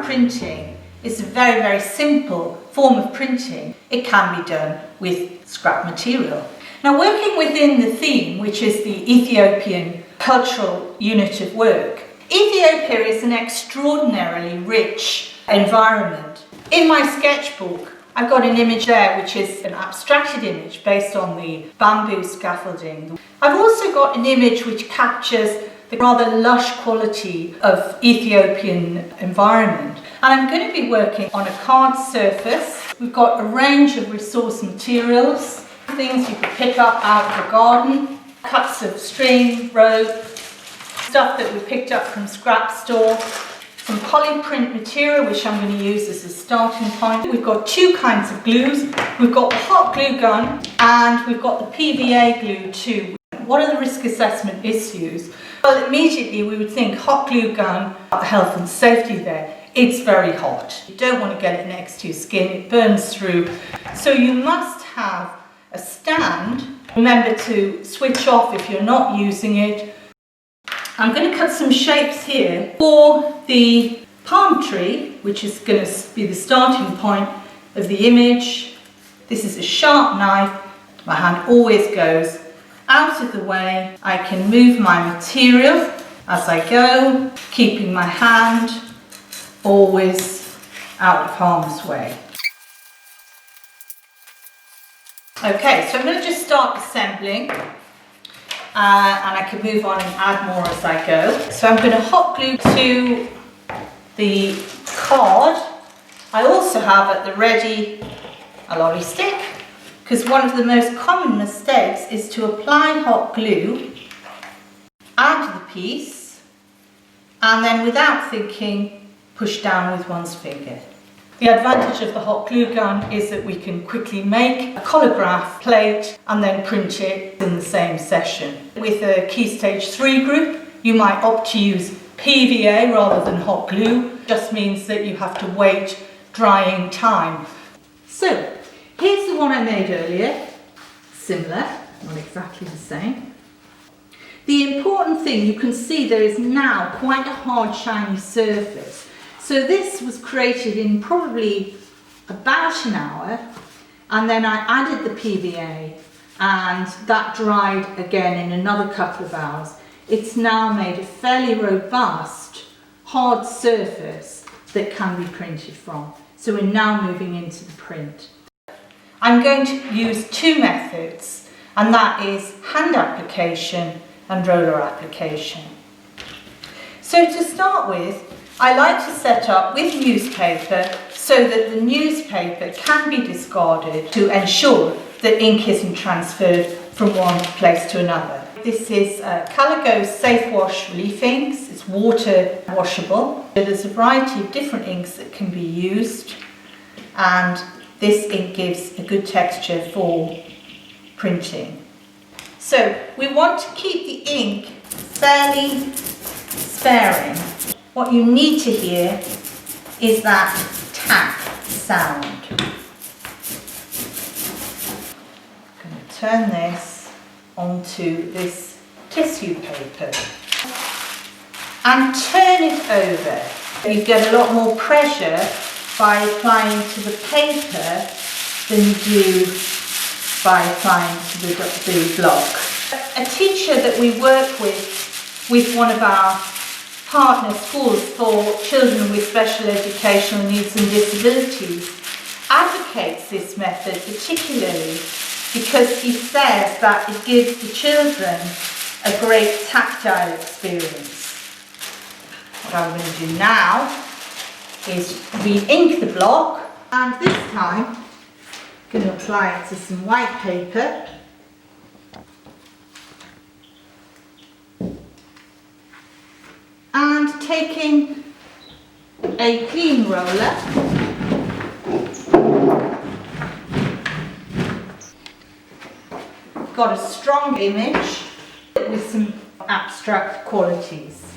printing is a very, very simple form of printing. It can be done with scrap material. Now, working within the theme, which is the Ethiopian cultural unit of work, Ethiopia is an extraordinarily rich environment. In my sketchbook, I've got an image there which is an abstracted image based on the bamboo scaffolding. I've also got an image which captures the rather lush quality of Ethiopian environment. And I'm going to be working on a card surface. We've got a range of resource materials, things you could pick up out of the garden, cuts of string, rope, stuff that we picked up from scrap store, some polyprint material which I'm going to use as a starting point. We've got two kinds of glues. We've got the hot glue gun and we've got the PVA glue too. What are the risk assessment issues? Well, immediately we would think hot glue gun, health and safety there. It's very hot. You don't want to get it next to your skin, it burns through. So you must have a stand. Remember to switch off if you're not using it. I'm going to cut some shapes here for the palm tree, which is going to be the starting point of the image. This is a sharp knife. My hand always goes out of the way. I can move my material as I go, keeping my hand always out of harm's way. Okay, so I'm going to just start assembling. And I can move on and add more as I go. So I'm going to hot glue to the card. I also have at the ready a lolly stick, because one of the most common mistakes is to apply hot glue, add the piece, and then without thinking, push down with one's finger. The advantage of the hot glue gun is that we can quickly make a Collagraph plate and then print it in the same session. With a Key Stage 3 group, you might opt to use PVA rather than hot glue. It just means that you have to wait drying time. So, here's the one I made earlier. Similar, not exactly the same. The important thing, you can see there is now quite a hard, shiny surface. So this was created in probably about an hour, and then I added the PVA and that dried again in another couple of hours. It's now made a fairly robust, hard surface that can be printed from. So we're now moving into the print. I'm going to use two methods, and that is hand application and roller application. So to start with, I like to set up with newspaper so that the newspaper can be discarded to ensure that ink isn't transferred from one place to another. This is Collagraph Safe Wash Relief Inks. It's water washable. There's a variety of different inks that can be used, and this ink gives a good texture for printing. So we want to keep the ink fairly sparing. What you need to hear is that tap sound. I'm going to turn this onto this tissue paper and turn it over. You get a lot more pressure by applying to the paper than you do by applying to the block. A teacher that we work with one of our partner schools for children with special educational needs and disabilities advocates this method particularly because he says that it gives the children a great tactile experience. What I'm going to do now is re-ink the block, and this time I'm going to apply it to some white paper. And taking a clean roller, got a strong image with some abstract qualities.